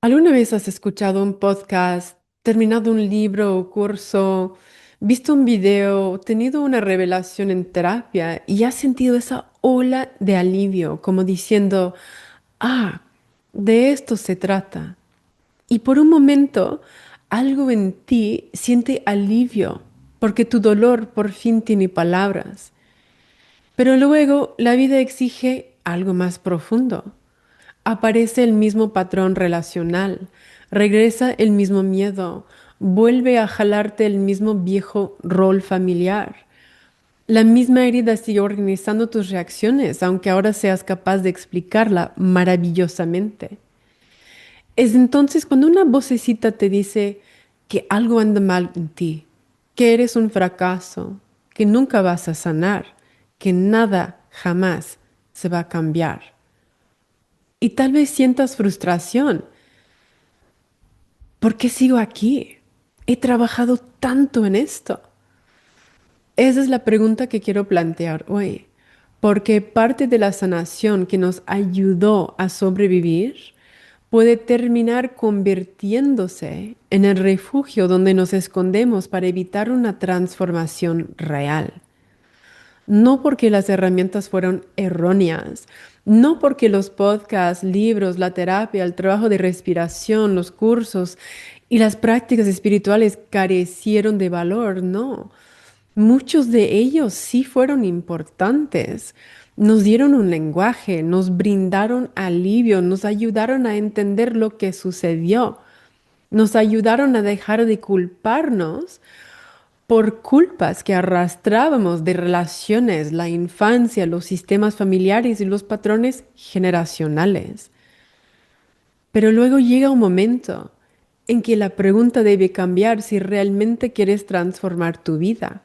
¿Alguna vez has escuchado un podcast, terminado un libro o curso, visto un video, tenido una revelación en terapia y has sentido esa ola de alivio, como diciendo, ah, de esto se trata? Y por un momento, algo en ti siente alivio, porque tu dolor por fin tiene palabras. Pero luego la vida exige algo más profundo. Aparece el mismo patrón relacional, regresa el mismo miedo, vuelve a jalarte el mismo viejo rol familiar. La misma herida sigue organizando tus reacciones, aunque ahora seas capaz de explicarla maravillosamente. Es entonces cuando una vocecita te dice que algo anda mal en ti, que eres un fracaso, que nunca vas a sanar, que nada jamás se va a cambiar. Y tal vez sientas frustración. ¿Por qué sigo aquí? He trabajado tanto en esto. Esa es la pregunta que quiero plantear hoy, porque parte de la sanación que nos ayudó a sobrevivir puede terminar convirtiéndose en el refugio donde nos escondemos para evitar una transformación real. No porque las herramientas fueron erróneas, no porque los podcasts, libros, la terapia, el trabajo de respiración, los cursos y las prácticas espirituales carecieron de valor, no. Muchos de ellos sí fueron importantes. Nos dieron un lenguaje, nos brindaron alivio, nos ayudaron a entender lo que sucedió, nos ayudaron a dejar de culparnos por culpas que arrastrábamos de relaciones, la infancia, los sistemas familiares y los patrones generacionales. Pero luego llega un momento en que la pregunta debe cambiar si realmente quieres transformar tu vida.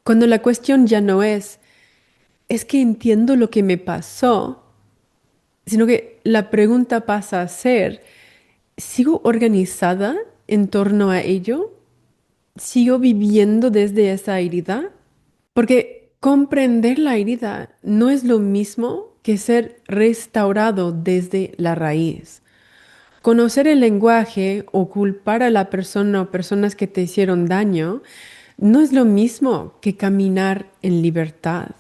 Cuando la cuestión ya no es que entiendo lo que me pasó, sino que la pregunta pasa a ser, ¿sigo organizada en torno a ello? ¿Sigo viviendo desde esa herida? Porque comprender la herida no es lo mismo que ser restaurado desde la raíz. Conocer el lenguaje o culpar a la persona o personas que te hicieron daño no es lo mismo que caminar en libertad.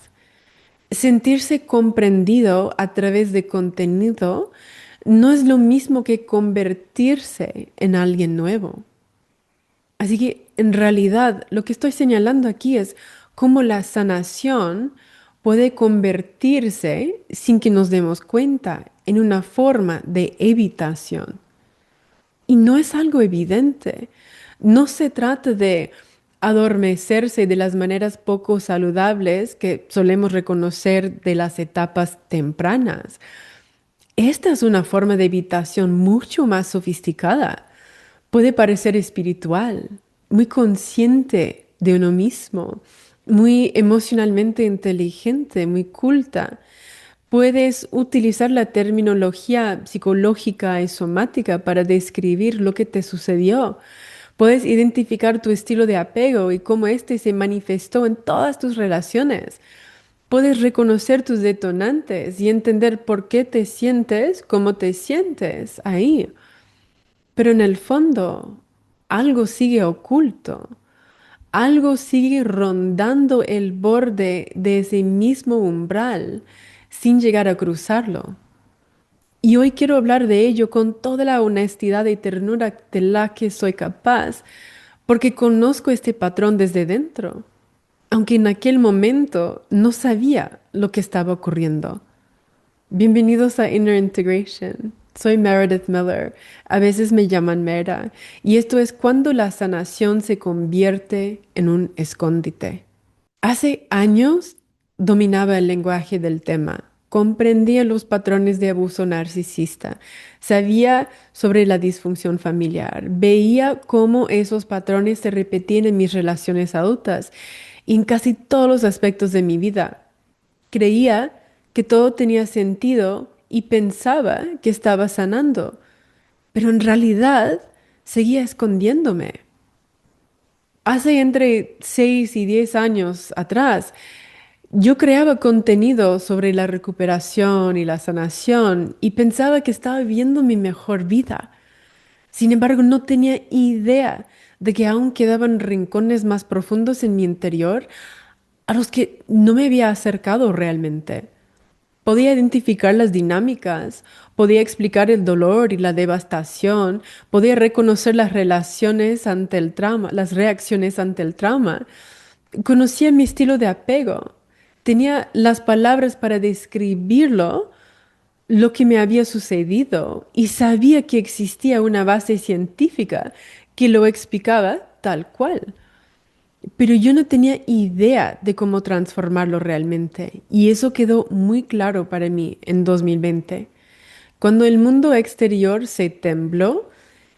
Sentirse comprendido a través de contenido no es lo mismo que convertirse en alguien nuevo. Así que en realidad lo que estoy señalando aquí es cómo la sanación puede convertirse, sin que nos demos cuenta, en una forma de evitación. Y no es algo evidente. No se trata de adormecerse de las maneras poco saludables que solemos reconocer de las etapas tempranas. Esta es una forma de evitación mucho más sofisticada. Puede parecer espiritual, muy consciente de uno mismo, muy emocionalmente inteligente, muy culta. Puedes utilizar la terminología psicológica y somática para describir lo que te sucedió. Puedes identificar tu estilo de apego y cómo éste se manifestó en todas tus relaciones. Puedes reconocer tus detonantes y entender por qué te sientes como te sientes ahí. Pero en el fondo, algo sigue oculto. Algo sigue rondando el borde de ese mismo umbral sin llegar a cruzarlo. Y hoy quiero hablar de ello con toda la honestidad y ternura de la que soy capaz, porque conozco este patrón desde dentro, aunque en aquel momento no sabía lo que estaba ocurriendo. Bienvenidos a Inner Integration. Soy Meredith Miller. A veces me llaman Mera. Y esto es cuando la sanación se convierte en un escondite. Hace años dominaba el lenguaje del tema. Comprendía los patrones de abuso narcisista. Sabía sobre la disfunción familiar. Veía cómo esos patrones se repetían en mis relaciones adultas y en casi todos los aspectos de mi vida. Creía que todo tenía sentido y pensaba que estaba sanando, pero en realidad seguía escondiéndome. Hace entre 6 y 10 años atrás, Yo creaba contenido sobre la recuperación y la sanación y pensaba que estaba viviendo mi mejor vida. Sin embargo, no tenía idea de que aún quedaban rincones más profundos en mi interior a los que no me había acercado realmente. Podía identificar las dinámicas, podía explicar el dolor y la devastación, podía reconocer las relaciones ante el trauma, las reacciones ante el trauma. Conocía mi estilo de apego, tenía las palabras para describirlo, lo que me había sucedido, y sabía que existía una base científica que lo explicaba tal cual. Pero yo no tenía idea de cómo transformarlo realmente, y eso quedó muy claro para mí en 2020. Cuando el mundo exterior se tembló,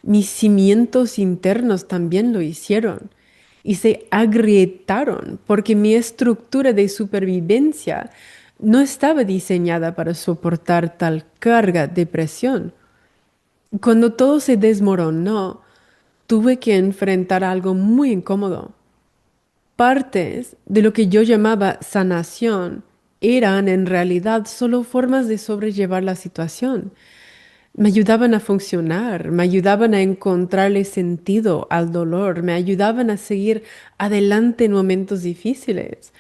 mis cimientos internos también lo hicieron y se agrietaron porque mi estructura de supervivencia no estaba diseñada para soportar tal carga de presión. Cuando todo se desmoronó, tuve que enfrentar algo muy incómodo. Partes de lo que yo llamaba sanación eran en realidad solo formas de sobrellevar la situación. Me ayudaban a funcionar, me ayudaban a encontrarle sentido al dolor, me ayudaban a seguir adelante en momentos difíciles,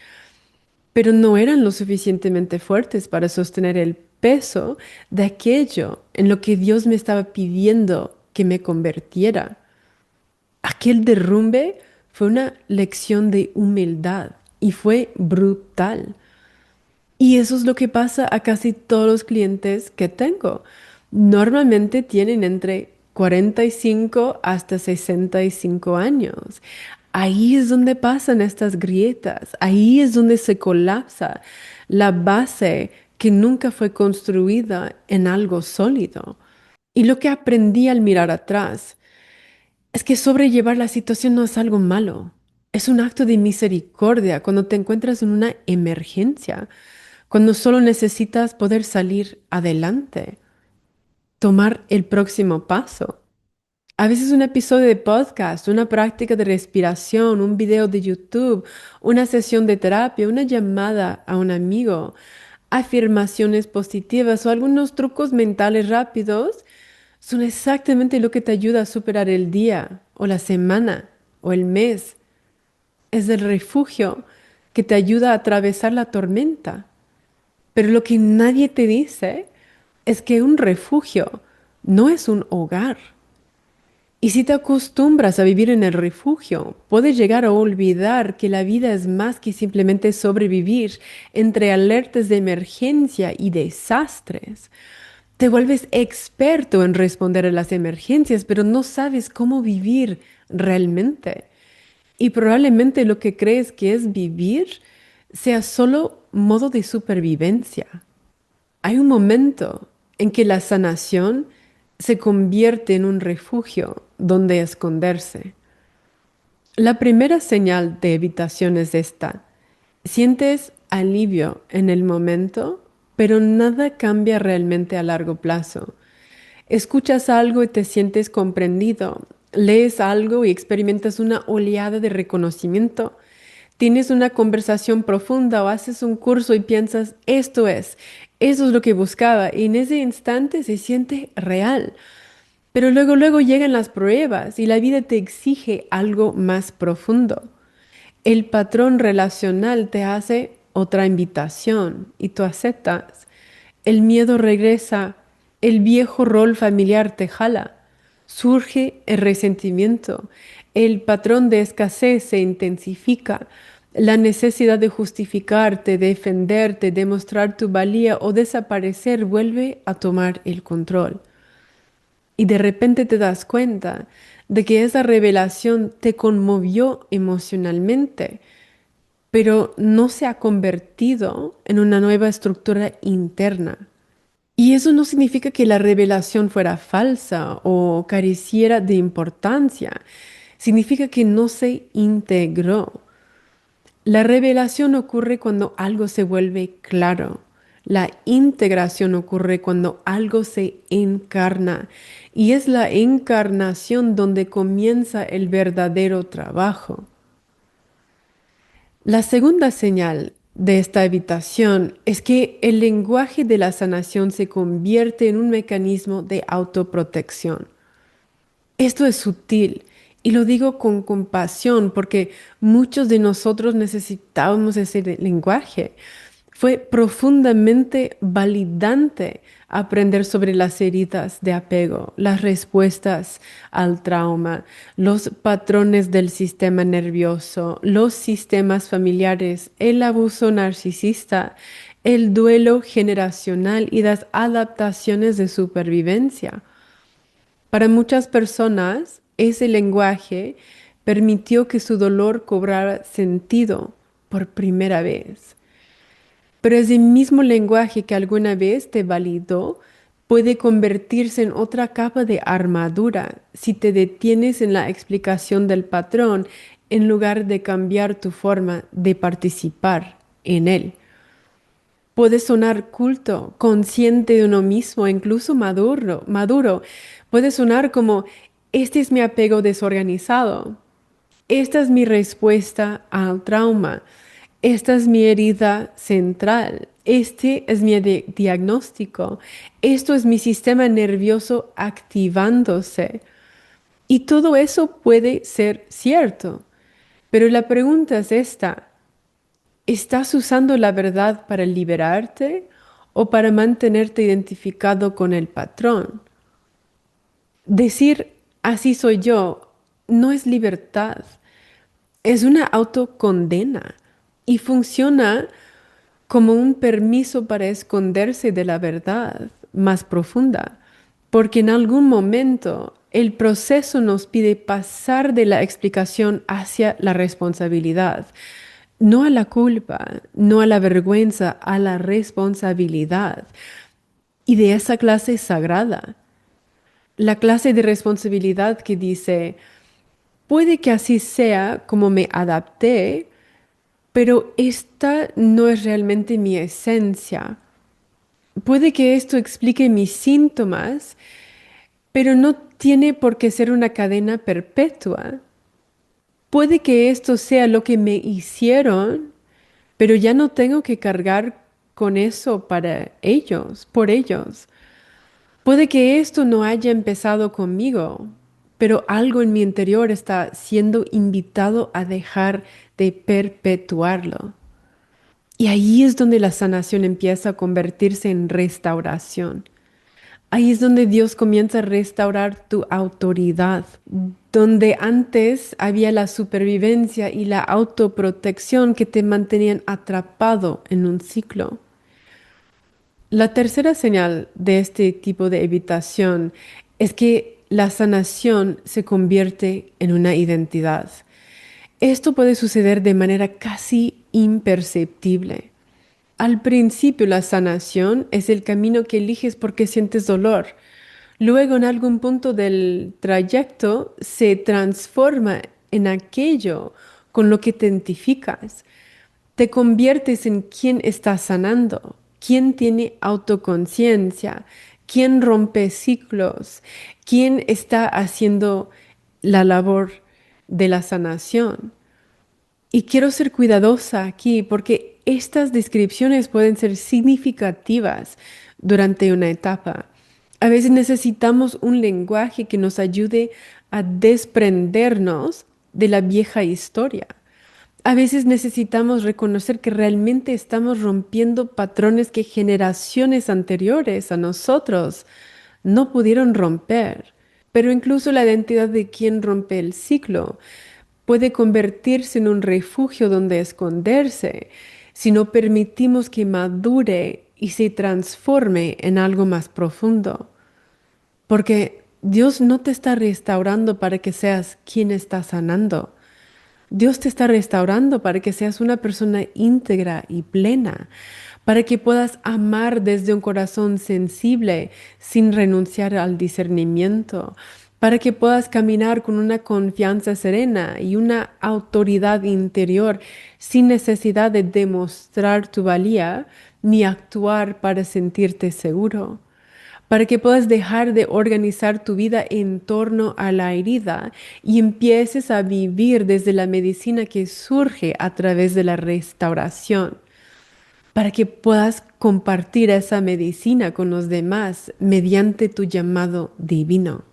pero no eran lo suficientemente fuertes para sostener el peso de aquello en lo que Dios me estaba pidiendo que me convirtiera. Aquel derrumbe fue una lección de humildad y fue brutal. Y eso es lo que pasa a casi todos los clientes que tengo. Normalmente tienen entre 45 hasta 65 años. Ahí es donde pasan estas grietas, ahí es donde se colapsa la base que nunca fue construida en algo sólido. Y lo que aprendí al mirar atrás es que sobrellevar la situación no es algo malo. Es un acto de misericordia cuando te encuentras en una emergencia, cuando solo necesitas poder salir adelante, tomar el próximo paso. A veces un episodio de podcast, una práctica de respiración, un video de YouTube, una sesión de terapia, una llamada a un amigo, afirmaciones positivas o algunos trucos mentales rápidos son exactamente lo que te ayuda a superar el día o la semana o el mes. Es el refugio que te ayuda a atravesar la tormenta. Pero lo que nadie te dice es que un refugio no es un hogar. Y si te acostumbras a vivir en el refugio, puedes llegar a olvidar que la vida es más que simplemente sobrevivir entre alertas de emergencia y desastres. Te vuelves experto en responder a las emergencias, pero no sabes cómo vivir realmente. Y probablemente lo que crees que es vivir sea solo modo de supervivencia. Hay un momento en que la sanación se convierte en un refugio donde esconderse. La primera señal de evitación es esta. Sientes alivio en el momento, pero nada cambia realmente a largo plazo. Escuchas algo y te sientes comprendido. Lees algo y experimentas una oleada de reconocimiento. Tienes una conversación profunda o haces un curso y piensas, eso es lo que buscaba. Y en ese instante se siente real. Pero luego llegan las pruebas y la vida te exige algo más profundo. El patrón relacional te hace otra invitación y tú aceptas. El miedo regresa, el viejo rol familiar te jala, surge el resentimiento, el patrón de escasez se intensifica, la necesidad de justificarte, defenderte, demostrar tu valía o desaparecer vuelve a tomar el control. Y de repente te das cuenta de que esa revelación te conmovió emocionalmente, pero no se ha convertido en una nueva estructura interna. Y eso no significa que la revelación fuera falsa o careciera de importancia. Significa que no se integró. La revelación ocurre cuando algo se vuelve claro. La integración ocurre cuando algo se encarna. Y es la encarnación donde comienza el verdadero trabajo. La segunda señal de esta evitación es que el lenguaje de la sanación se convierte en un mecanismo de autoprotección. Esto es sutil y lo digo con compasión porque muchos de nosotros necesitábamos ese lenguaje. Fue profundamente validante aprender sobre las heridas de apego, las respuestas al trauma, los patrones del sistema nervioso, los sistemas familiares, el abuso narcisista, el duelo generacional y las adaptaciones de supervivencia. Para muchas personas, ese lenguaje permitió que su dolor cobrara sentido por primera vez. Pero ese mismo lenguaje que alguna vez te validó puede convertirse en otra capa de armadura si te detienes en la explicación del patrón en lugar de cambiar tu forma de participar en él. Puede sonar culto, consciente de uno mismo, incluso maduro. Puede sonar como, este es mi apego desorganizado. Esta es mi respuesta al trauma. Esta es mi herida central. Este es mi diagnóstico. Esto es mi sistema nervioso activándose. Y todo eso puede ser cierto. Pero la pregunta es esta. ¿Estás usando la verdad para liberarte o para mantenerte identificado con el patrón? Decir así soy yo no es libertad, es una autocondena y funciona como un permiso para esconderse de la verdad más profunda, porque en algún momento el proceso nos pide pasar de la explicación hacia la responsabilidad, no a la culpa, no a la vergüenza, a la responsabilidad. Y de esa clase sagrada, la clase de responsabilidad que dice, puede que así sea como me adapté, pero esta no es realmente mi esencia. Puede que esto explique mis síntomas, pero no tiene por qué ser una cadena perpetua. Puede que esto sea lo que me hicieron, pero ya no tengo que cargar con eso para ellos, por ellos. Puede que esto no haya empezado conmigo, pero algo en mi interior está siendo invitado a dejar de perpetuarlo. Y ahí es donde la sanación empieza a convertirse en restauración. Ahí es donde Dios comienza a restaurar tu autoridad, donde antes había la supervivencia y la autoprotección que te mantenían atrapado en un ciclo. La tercera señal de este tipo de evitación es que la sanación se convierte en una identidad. Esto puede suceder de manera casi imperceptible. Al principio la sanación es el camino que eliges porque sientes dolor. Luego en algún punto del trayecto se transforma en aquello con lo que te identificas. Te conviertes en quien está sanando, quien tiene autoconciencia, quien rompe ciclos, quien está haciendo la labor de la sanación. Y quiero ser cuidadosa aquí porque estas descripciones pueden ser significativas durante una etapa. A veces necesitamos un lenguaje que nos ayude a desprendernos de la vieja historia. A veces necesitamos reconocer que realmente estamos rompiendo patrones que generaciones anteriores a nosotros no pudieron romper. Pero incluso la identidad de quien rompe el ciclo puede convertirse en un refugio donde esconderse si no permitimos que madure y se transforme en algo más profundo. Porque Dios no te está restaurando para que seas quien está sanando. Dios te está restaurando para que seas una persona íntegra y plena, para que puedas amar desde un corazón sensible sin renunciar al discernimiento, para que puedas caminar con una confianza serena y una autoridad interior sin necesidad de demostrar tu valía ni actuar para sentirte seguro, para que puedas dejar de organizar tu vida en torno a la herida y empieces a vivir desde la medicina que surge a través de la restauración. para que puedas compartir esa medicina con los demás mediante tu llamado divino.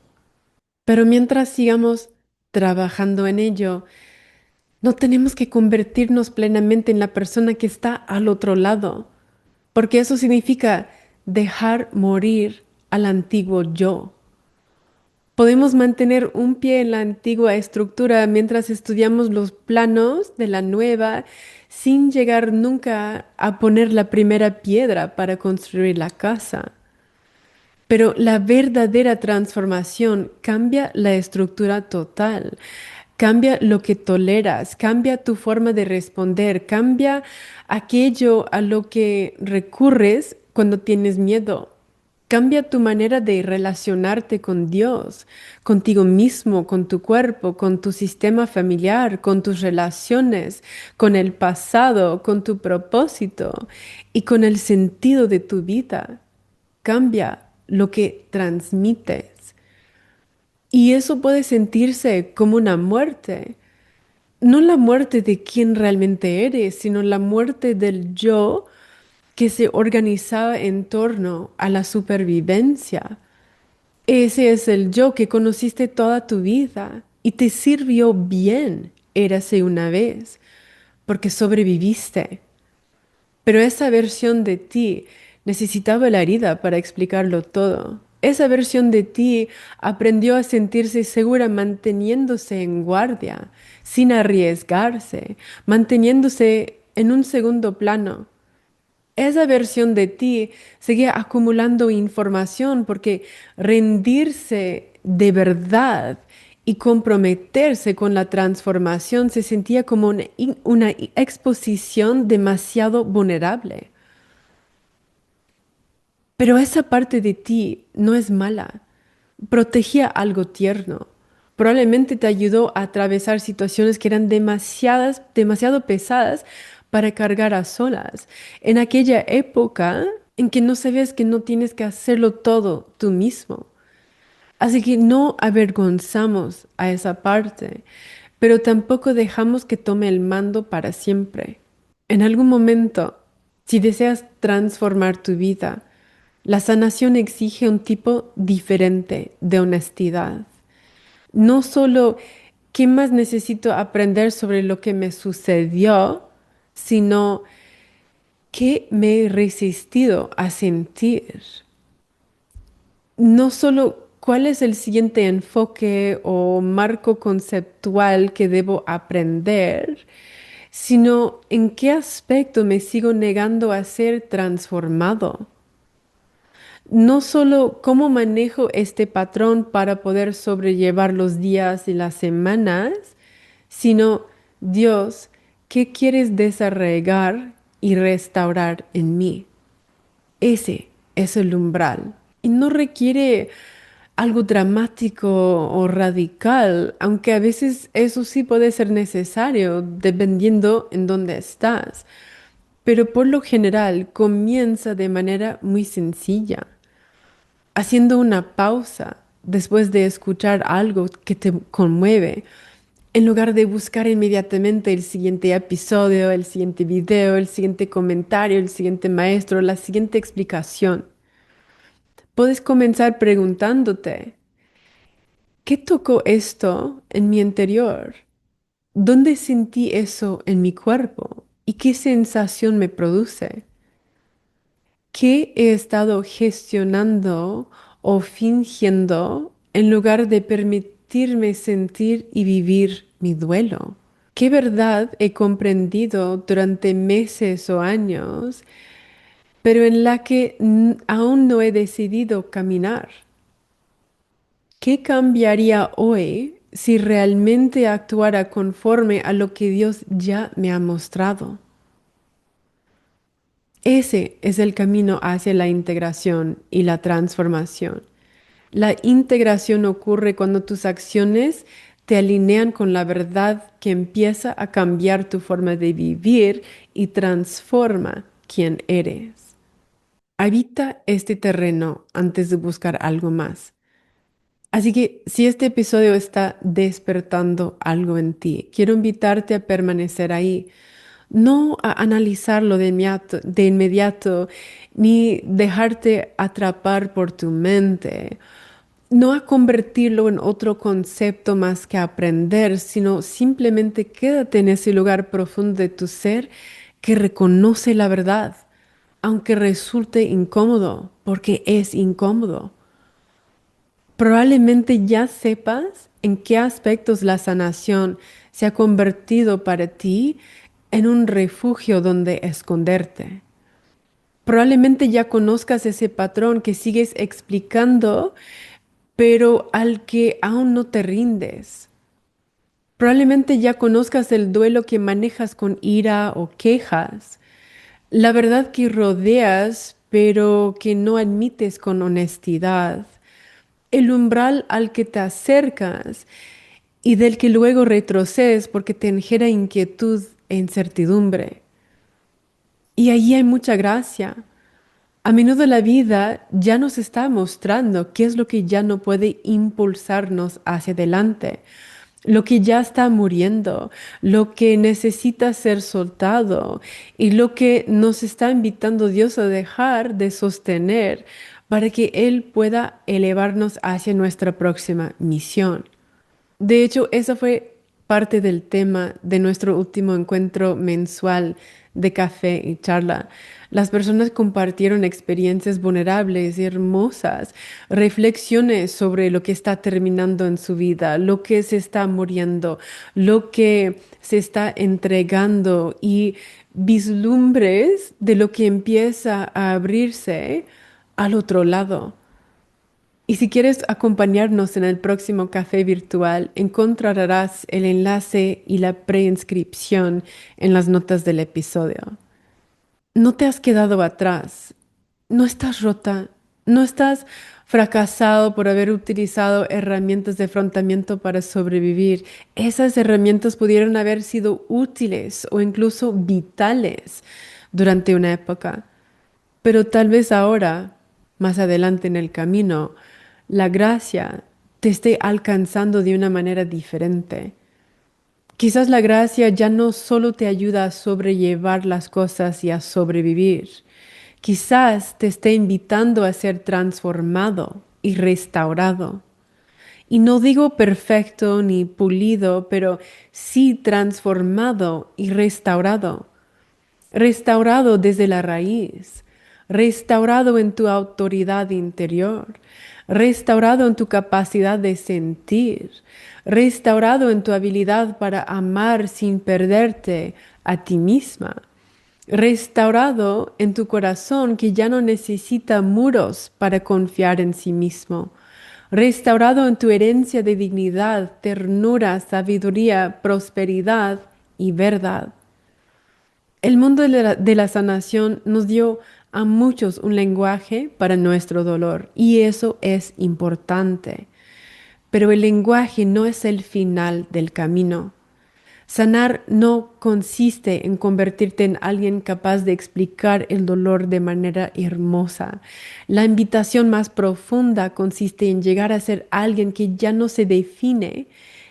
Pero mientras sigamos trabajando en ello, no tenemos que convertirnos plenamente en la persona que está al otro lado, porque eso significa dejar morir al antiguo yo. Podemos mantener un pie en la antigua estructura mientras estudiamos los planos de la nueva, sin llegar nunca a poner la primera piedra para construir la casa. Pero la verdadera transformación cambia la estructura total, cambia lo que toleras, cambia tu forma de responder, cambia aquello a lo que recurres cuando tienes miedo. Cambia tu manera de relacionarte con Dios, contigo mismo, con tu cuerpo, con tu sistema familiar, con tus relaciones, con el pasado, con tu propósito y con el sentido de tu vida. Cambia lo que transmites. Y eso puede sentirse como una muerte. No la muerte de quién realmente eres, sino la muerte del yo que se organizaba en torno a la supervivencia. Ese es el yo que conociste toda tu vida y te sirvió bien, érase una vez, porque sobreviviste. Pero esa versión de ti necesitaba la herida para explicarlo todo. Esa versión de ti aprendió a sentirse segura manteniéndose en guardia, sin arriesgarse, manteniéndose en un segundo plano. Esa versión de ti seguía acumulando información porque rendirse de verdad y comprometerse con la transformación se sentía como una exposición demasiado vulnerable. Pero esa parte de ti no es mala. Protegía algo tierno. Probablemente te ayudó a atravesar situaciones que eran demasiado pesadas para cargar a solas. En aquella época en que no sabías que no tienes que hacerlo todo tú mismo. Así que no avergonzamos a esa parte, pero tampoco dejamos que tome el mando para siempre. En algún momento, si deseas transformar tu vida, la sanación exige un tipo diferente de honestidad. No solo qué más necesito aprender sobre lo que me sucedió, sino qué me he resistido a sentir. No solo cuál es el siguiente enfoque o marco conceptual que debo aprender, sino en qué aspecto me sigo negando a ser transformado. No solo cómo manejo este patrón para poder sobrellevar los días y las semanas, sino Dios, ¿qué quieres desarraigar y restaurar en mí? Ese es el umbral. Y no requiere algo dramático o radical, aunque a veces eso sí puede ser necesario dependiendo en dónde estás. Pero por lo general comienza de manera muy sencilla, haciendo una pausa después de escuchar algo que te conmueve, en lugar de buscar inmediatamente el siguiente episodio, el siguiente video, el siguiente comentario, el siguiente maestro, la siguiente explicación. Puedes comenzar preguntándote, ¿qué tocó esto en mi interior? ¿Dónde sentí eso en mi cuerpo? ¿Y qué sensación me produce? ¿Qué he estado gestionando o fingiendo en lugar de permitirme sentir y vivir mi duelo? ¿Qué verdad he comprendido durante meses o años, pero en la que aún no he decidido caminar? ¿Qué cambiaría hoy si realmente actuara conforme a lo que Dios ya me ha mostrado? Ese es el camino hacia la integración y la transformación. La integración ocurre cuando tus acciones te alinean con la verdad que empieza a cambiar tu forma de vivir y transforma quién eres. Habita este terreno antes de buscar algo más. Así que si este episodio está despertando algo en ti, quiero invitarte a permanecer ahí, No a analizarlo de inmediato, ni dejarte atrapar por tu mente, no a convertirlo en otro concepto más que aprender, sino simplemente quédate en ese lugar profundo de tu ser que reconoce la verdad, aunque resulte incómodo, porque es incómodo. Probablemente ya sepas en qué aspectos la sanación se ha convertido para ti en un refugio donde esconderte. Probablemente ya conozcas ese patrón que sigues explicando, pero al que aún no te rindes. Probablemente ya conozcas el duelo que manejas con ira o quejas, la verdad que rodeas, pero que no admites con honestidad, el umbral al que te acercas y del que luego retrocedes porque te genera inquietud e incertidumbre. Y allí hay mucha gracia. A menudo la vida ya nos está mostrando qué es lo que ya no puede impulsarnos hacia adelante, lo que ya está muriendo, lo que necesita ser soltado y lo que nos está invitando Dios a dejar de sostener para que Él pueda elevarnos hacia nuestra próxima misión. De hecho, esa fue parte del tema de nuestro último encuentro mensual de café y charla. Las personas compartieron experiencias vulnerables y hermosas, reflexiones sobre lo que está terminando en su vida, lo que se está muriendo, lo que se está entregando y vislumbres de lo que empieza a abrirse al otro lado. Y si quieres acompañarnos en el próximo café virtual, encontrarás el enlace y la preinscripción en las notas del episodio. No te has quedado atrás, no estás rota, no estás fracasado por haber utilizado herramientas de afrontamiento para sobrevivir. Esas herramientas pudieron haber sido útiles o incluso vitales durante una época. Pero tal vez ahora, más adelante en el camino, la gracia te esté alcanzando de una manera diferente. Quizás la gracia ya no solo te ayuda a sobrellevar las cosas y a sobrevivir. Quizás te esté invitando a ser transformado y restaurado. Y no digo perfecto ni pulido, pero sí transformado y restaurado. Restaurado desde la raíz, restaurado en tu autoridad interior, restaurado en tu capacidad de sentir, restaurado en tu habilidad para amar sin perderte a ti misma, restaurado en tu corazón que ya no necesita muros para confiar en sí mismo, restaurado en tu herencia de dignidad, ternura, sabiduría, prosperidad y verdad. El mundo de la sanación nos dio a muchos un lenguaje para nuestro dolor y eso es importante. Pero el lenguaje no es el final del camino. Sanar no consiste en convertirte en alguien capaz de explicar el dolor de manera hermosa. La invitación más profunda consiste en llegar a ser alguien que ya no se define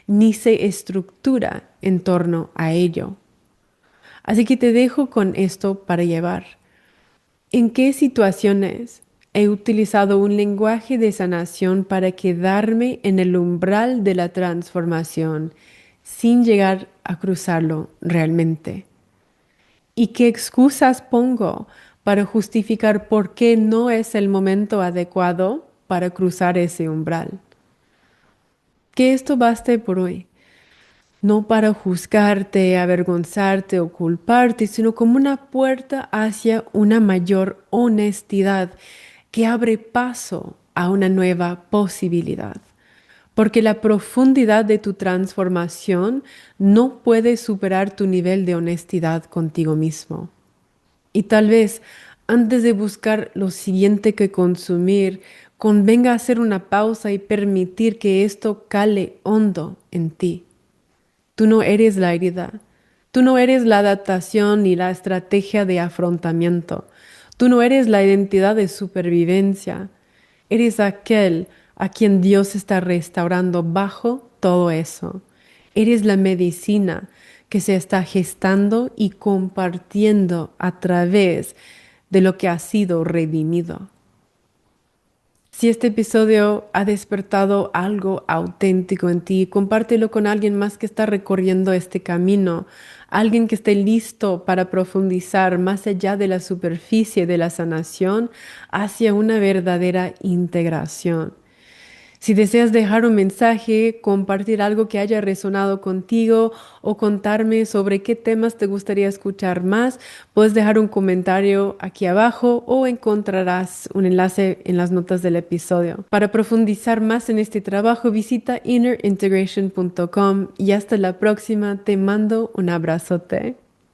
ni se estructura en torno a ello. Así que te dejo con esto para llevar. ¿En qué situaciones he utilizado un lenguaje de sanación para quedarme en el umbral de la transformación sin llegar a cruzarlo realmente? ¿Y qué excusas pongo para justificar por qué no es el momento adecuado para cruzar ese umbral? Que esto baste por hoy. No para juzgarte, avergonzarte o culparte, sino como una puerta hacia una mayor honestidad que abre paso a una nueva posibilidad. Porque la profundidad de tu transformación no puede superar tu nivel de honestidad contigo mismo. Y tal vez antes de buscar lo siguiente que consumir, convenga hacer una pausa y permitir que esto cale hondo en ti. Tú no eres la herida. Tú no eres la adaptación ni la estrategia de afrontamiento. Tú no eres la identidad de supervivencia. Eres aquel a quien Dios está restaurando bajo todo eso. Eres la medicina que se está gestando y compartiendo a través de lo que ha sido redimido. Si este episodio ha despertado algo auténtico en ti, compártelo con alguien más que está recorriendo este camino, alguien que esté listo para profundizar más allá de la superficie de la sanación hacia una verdadera integración. Si deseas dejar un mensaje, compartir algo que haya resonado contigo o contarme sobre qué temas te gustaría escuchar más, puedes dejar un comentario aquí abajo o encontrarás un enlace en las notas del episodio. Para profundizar más en este trabajo, visita innerintegration.com y hasta la próxima. Te mando un abrazote.